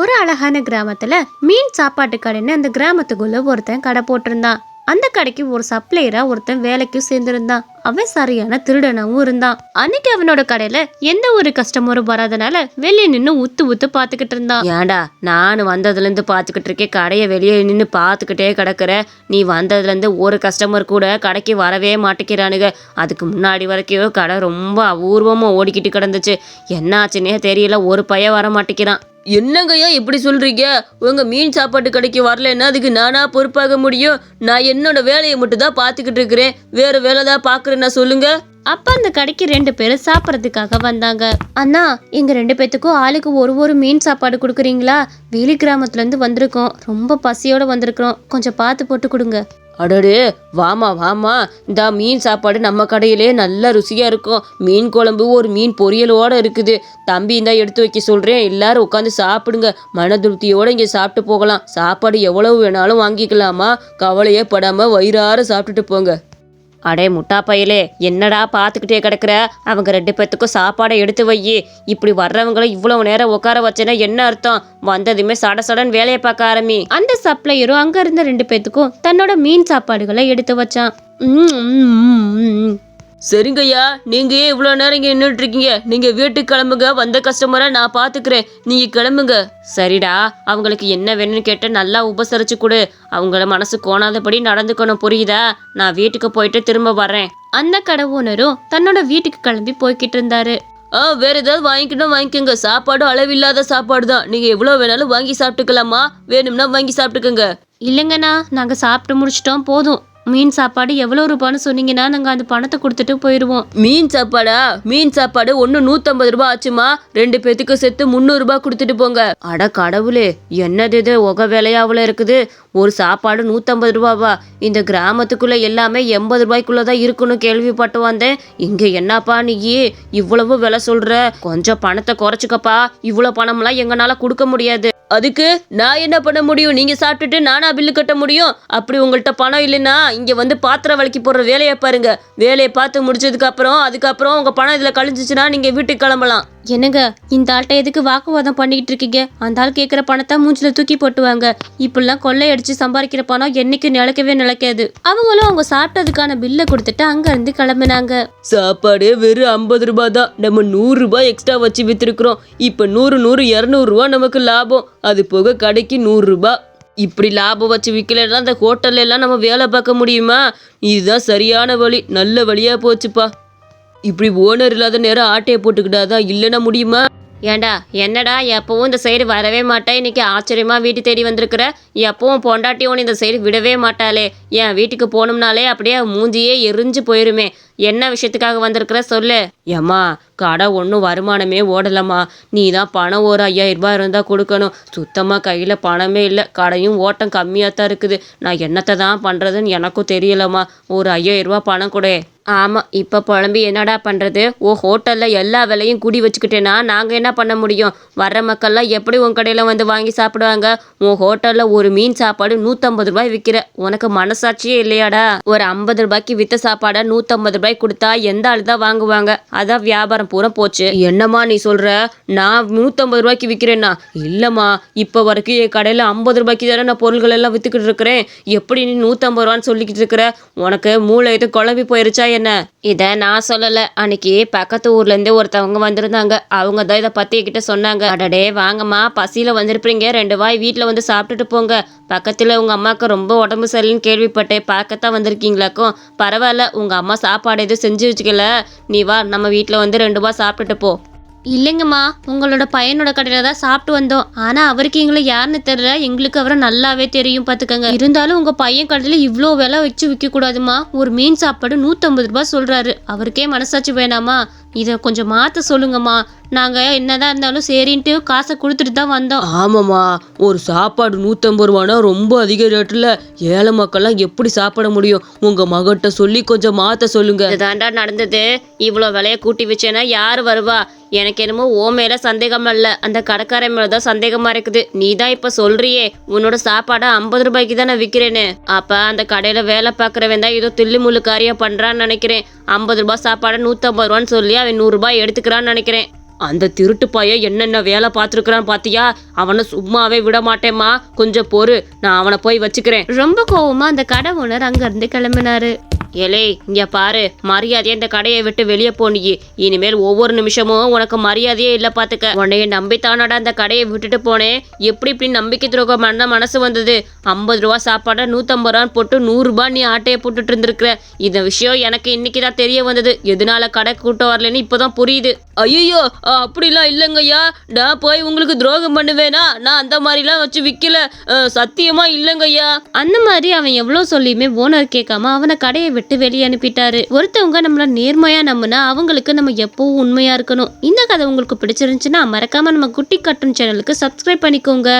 ஒரு அழகான கிராமத்துல மீன் சாப்பாட்டு கடைன்னு அந்த கிராமத்துக்குள்ள ஒருத்தன் கடை போட்டிருந்தான். அந்த கடைக்கு ஒரு சப்ளையரா ஒருத்தன் வேலைக்கும் சேர்ந்திருந்தான். அவன் சரியான திருடனாவும் இருந்தான். அன்னைக்கு அவனோட கடையில எந்த ஒரு கஸ்டமரும் வராதனால வெளியே நின்னு உத்து பாத்துக்கிட்டு இருந்தான். ஏன்டா நான் வந்ததுல இருந்து பாத்துக்கிட்டு இருக்கேன், கடையை வெளியே நின்று பாத்துக்கிட்டே கிடக்குற. நீ வந்ததுல இருந்து ஒரு கஸ்டமர் கூட கடைக்கு வரவே மாட்டேங்கிறானுங்க. அதுக்கு முன்னாடி வரைக்கும் கடை ரொம்ப அபூர்வமா ஓடிக்கிட்டு கிடந்துச்சு. என்னாச்சுன்னே தெரியல, ஒரு பையன் வர மாட்டேங்கிறான். என்னங்கய்யா இப்படி சொல்றீங்க? உங்க மீன் சாப்பாட்டு கடைக்கு வரலன்னா அதுக்கு நானா பொறுப்பாக முடியும்? நான் என்னோட வேலையை மட்டும் தான் பாத்துக்கிட்டு இருக்கிறேன், வேற வேலை தான் பாக்குறேன்னா சொல்லுங்க. அப்ப அந்த கடைக்கு 2 பேரும் சாப்பிட்றதுக்காக வந்தாங்க. அண்ணா, எங்க 2 பேத்துக்கும் ஆளுக்கு ஒரு மீன் சாப்பாடு கொடுக்குறீங்களா? வேலி கிராமத்துல இருந்து வந்திருக்கோம், ரொம்ப பசியோட வந்திருக்கிறோம், கொஞ்சம் பார்த்து போட்டு கொடுங்க. அடடே, வாமா, இந்த மீன் சாப்பாடு நம்ம கடையிலே நல்ல ருசியாக இருக்கும். மீன் குழம்பு ஒரு மீன் பொரியலோடு இருக்குது. தம்பி இந்த எடுத்து வைக்க சொல்கிறேன், எல்லாரும் உட்காந்து சாப்பிடுங்க. மன திருப்தியோடு இங்கே சாப்பிட்டு போகலாம். சாப்பாடு எவ்வளவு வேணாலும் வாங்கிக்கலாமா, கவலையே படாமல் வயிறார சாப்பிட்டுட்டு போங்க. அடே முட்டா பையலே, என்னடா பார்த்துக்கிட்டே கிடக்குற? அவங்க 2 பேத்துக்கும் சாப்பாடை எடுத்து வை. இப்படி வர்றவங்களும் இவ்வளவு நேரம் உட்கார வச்சேன்னா என்ன அர்த்தம்? வந்ததுமே சடன் வேலையை பார்க்க ஆரம்பி. அந்த சப்ளையரும் அங்க இருந்த 2 பேத்துக்கும் தன்னோட மீன் சாப்பாடுகளை எடுத்து வச்சான். சரிங்கய்யா, நீங்க ஏன் இவ்வளோ நேரம் இங்கே நின்றுட்டு இருக்கீங்க? நீங்க வீட்டுக்கு கிளம்புங்க, வந்த கஸ்டமரை நான் பார்த்துக்கிறேன், நீங்க கிளம்புங்க. சரிடா, அவங்களுக்கு என்ன வேணும்னு கேட்டு நல்லா உபசரிச்சு கொடு. அவங்கள மனசு கோணாதபடி நடந்துக்கணும், புரியுதா? நான் வீட்டுக்கு போயிட்டு திரும்ப வர்றேன். அந்த கடை ஓனரும் தன்னோட வீட்டுக்கு கிளம்பி போய்கிட்டு இருந்தாரு. வேற ஏதாவது வாங்கிக்கணும் வாங்கிக்கோங்க. சாப்பாடு அளவில்லாத சாப்பாடு தான், நீங்க எவ்வளவு வேணாலும் வாங்கி சாப்பிட்டுக்கலாமா? வேணும்னா வாங்கி சாப்பிட்டுக்கோங்க. இல்லைங்கண்ணா, நாங்க சாப்பிட்டு முடிச்சிட்டோம், போதும். மீன் சாப்பாடு எவ்வளோ ரூபான்னு சொன்னீங்கன்னா நாங்கள் அந்த பணத்தை கொடுத்துட்டு போயிடுவோம். மீன் சாப்பாடு ஒன்று 150 ரூபாய் ஆச்சுமா. 2 பேத்துக்கு சேர்த்து 300 ரூபாய் கொடுத்துட்டு போங்க. அட கடவுளே, என்னது இது உக விலையாவில் இருக்குது? ஒரு சாப்பாடு 150 ரூபாவா? இந்த கிராமத்துக்குள்ள எல்லாமே 80 ரூபாய்க்குள்ளதான் இருக்குன்னு கேள்விப்பட்டு வந்தேன். இங்க என்னப்பா நீ இவ்வளவு விலை சொல்ற? கொஞ்சம் பணத்தை குறைச்சிக்கப்பா. இவ்வளவு பணம்லாம் எங்கனால கொடுக்க முடியாது. அதுக்கு நான் என்ன பண்ண முடியும்? நீங்க சாப்பிட்டுட்டு நானா பில்லு கட்ட முடியும்? அப்படி உங்கள்கிட்ட பணம் இல்லைன்னா இங்க வந்து பாத்திரம் வலிக்கி போடுற வேலையை பாருங்க. வேலையை பார்த்து முடிச்சதுக்கு அதுக்கப்புறம் உங்க பணம் இதுல கழிஞ்சிச்சுன்னா நீங்க வீட்டுக்கு கிளம்பலாம். என்னங்க, இந்த ஆள்கிட்ட எதுக்கு வாக்குவாதம் பண்ணிக்கிட்டு இருக்கீங்க? அந்த ஆள் கேட்குற பணத்தை மூஞ்சில தூக்கி போட்டுவாங்க. இப்படிலாம் கொள்ளையடிச்சு சம்பாதிக்கிற பணம் என்னைக்கு நிலைக்காது. அவங்களும் அவங்க சாப்பிட்டதுக்கான பில்லை கொடுத்துட்டு அங்க இருந்து கிளம்பினாங்க. சாப்பாடு வெறும் 50 ரூபாய் தான், நம்ம 100 ரூபாய் எக்ஸ்ட்ரா வச்சு வித்துருக்குறோம். இப்ப 100 200 ரூபாய் நமக்கு லாபம். அது போக கடைக்கு 100 ரூபாய். இப்படி லாபம் வச்சு விற்கலன்னா அந்த ஹோட்டல்ல எல்லாம் நம்ம வேலை பார்க்க முடியுமா? இதுதான் சரியான வழி, நல்ல வழியா போச்சுப்பா. இப்படி ஓனர் இல்லாத நேரம் ஆட்டையை போட்டுக்கிட்டாதான், இல்லைன்னா முடியுமா? ஏண்டா, என்னடா எப்பவும் இந்த சைடு வரவே மாட்டேன், இன்னைக்கு ஆச்சரியமா வீட்டு தேடி வந்திருக்கிற? எப்பவும் பொண்டாட்டியோன்னு இந்த சைடு விடவே மாட்டாளே. என் வீட்டுக்கு போகணும்னாலே அப்படியே மூஞ்சியே எரிஞ்சு போயிருமே. என்ன விஷயத்துக்காக வந்திருக்கிற சொல்லு. ஏம்மா, கடை ஒன்றும் வருமானமே ஓடலம்மா. நீ தான் பணம் ஒரு 5000 ரூபாய் இருந்தால் கொடுக்கணும். சுத்தமாக கையில் பணமே இல்லை, கடையும் ஓட்டம் கம்மியாக தான் இருக்குது. நான் என்னத்தை தான் பண்ணுறதுன்னு எனக்கும் தெரியலம்மா. ஒரு 5000 ரூபாய் பணம் கொடு. ஆமாம், இப்போ புலம்பி என்னடா பண்ணுறது? ஹோட்டலில் எல்லா விலையும் கூடி வச்சுக்கிட்டேன்னா நாங்கள் என்ன பண்ண முடியும்? வர்ற மக்கள்லாம் எப்படி உன் கடையில் வந்து வாங்கி சாப்பிடுவாங்க? உன் ஹோட்டலில் ஒரு மீன் சாப்பாடு 150 ரூபாய் விற்கிற, உனக்கு மனசாட்சியே இல்லையாடா? ஒரு 50 ரூபாய்க்கு விற்ற சாப்பாடை 150 ரூபாய் கொடுத்தா எந்த ஆள் தான் வாங்குவாங்க? அதான் வியாபாரம் பூரா போச்சு. என்னம்மா நீ சொல்கிற? நான் 150 ரூபாய்க்கு விற்கிறேன்னா? இல்லைம்மா, இப்போ வரைக்கும் என் கடையில் 50 ரூபாய்க்கு தானே நான் பொருள்கள் எல்லாம் விற்றுக்கிட்டு இருக்கிறேன். எப்படி நீ 150 ரூபான்னு சொல்லிக்கிட்டு இருக்கிற? உனக்கு மூளை எது குழம்பி போயிருச்சா என்ன? இதை நான் சொல்லலை, அன்னைக்கு பக்கத்து ஊர்லேருந்து ஒருத்தவங்க வந்திருந்தாங்க. அவங்க தான் இதை பற்றி கிட்ட சொன்னாங்க. அடடே வாங்கம்மா, பசியில் வந்திருப்பீங்க, 2 வாய் வீட்டில் வந்து சாப்பிட்டுட்டு போங்க. பக்கத்தில் உங்கள் அம்மாவுக்கு ரொம்ப உடம்பு சரியில்லைன்னு கேள்விப்பட்டேன், பார்க்கத்தான் வந்திருக்கீங்களாக்கும். பரவாயில்ல, உங்கள் அம்மா சாப்பாடு எதுவும் செஞ்சு வச்சுக்கல, நீ வா நம்ம வீட்டில் வந்து 2 வாய் சாப்பிட்டுட்டு போ. இல்லைங்கம்மா, உங்களோட பையனோட கடையில் தான் சாப்பிட்டு வந்தோம். ஆனால் அவருக்கு எங்களை யாருன்னு தெரியல, எங்களுக்கு அவரை நல்லாவே தெரியும் பார்த்துக்கங்க. இருந்தாலும் உங்கள் பையன் கடையில் இவ்வளோ விலை வச்சு விற்கக்கூடாதுமா. ஒரு மீன் சாப்பாடு 150 ரூபாய் சொல்கிறாரு, அவருக்கே மனசாட்சி வேணாமா? இதை கொஞ்சம் மாற்ற சொல்லுங்கம்மா. நாங்கள் என்னதான் இருந்தாலும் சரின்ட்டு காசை கொடுத்துட்டு தான் வந்தோம். ஆமாம்மா, ஒரு சாப்பாடு 150 ரூபானா ரொம்ப அதிக ரேட்டில் ஏழை மக்கள்லாம் எப்படி சாப்பிட முடியும்? உங்கள் மகட்ட சொல்லி கொஞ்சம் மாற்ற சொல்லுங்க. இதுதாண்டா நடந்தது. இவ்வளோ விலையை கூட்டி வச்சேன்னா யார் வருவா? எனக்கு என்னமோ ஓ மேலே சந்தேகம் இல்லை, அந்த கடைக்காரன் மேலே தான் சந்தேகமாக இருக்குது. நீ தான் இப்போ சொல்கிறியே உன்னோட சாப்பாடை 50 ரூபாய்க்கு தான் நான் விற்கிறேன்னு. அப்போ அந்த கடையில் வேலை பார்க்குறவன் தான் ஏதோ தில்லு முள்ளு காரியம் பண்ணுறான்னு நினைக்கிறேன். 50 ரூபாய் சாப்பாடை 150 ரூபான்னு சொல்லி அவன் 100 ரூபாய் எடுத்துக்கிறான்னு நினைக்கிறேன். அந்த திருட்டு பையன் என்னென்ன வேலை பார்த்துருக்குறான்னு பாத்தியா? அவனை சும்மாவே விட மாட்டேம்மா, கொஞ்சம் பொறு, நான் அவனை போய் வச்சுக்கிறேன். ரொம்ப கோவமா அந்த கடை ஓனர் அங்க இருந்து கிளம்பினாரு. ஏலே, இங்க பாரு, மரியாதையா இந்த கடையை விட்டு வெளியே போனியே. இனிமேல் ஒவ்வொரு நிமிஷமும் உனக்கு மரியாதையே இல்ல பாத்துக்க. உன்னைய நம்பித்தானடா அந்த கடையை விட்டுட்டு போனேன். எப்படி இப்படி நம்பிக்கை துரோகம் பண்ண மனசு வந்தது? 50 ரூபா சாப்பாடை 150 ரூபான்னு போட்டு 100 ரூபாய் நீ ஆட்டையை போட்டுட்டு இருந்திருக்கிற. இந்த விஷயம் எனக்கு இன்னைக்கு தான் தெரிய வந்தது. எதனால கடை கூட்டம் வரலன்னு இப்பதான் புரியுது. ஐயோ, அப்படிலாம் இல்லைங்கய்யா. நான் போய் உங்களுக்கு துரோகம் பண்ணுவேனா? நான் அந்த மாதிரிலாம் வச்சு விற்கல, சத்தியமா இல்லைங்கய்யா. அந்த மாதிரி அவன் எவ்வளவு சொல்லியுமே ஓனர் கேட்காம அவனை கடையை விட்டு வெளியே அனுப்பிட்டாரு. ஒருத்தவங்க நம்மள நேர்மையா நம்புனா அவங்களுக்கு நம்ம எப்பவும் உண்மையா இருக்கணும். இந்த கதை உங்களுக்கு பிடிச்சிருந்துச்சுன்னா மறக்காம நம்ம குட்டி கார்ட்டூன் சேனலுக்கு சப்ஸ்கிரைப் பண்ணிக்கோங்க.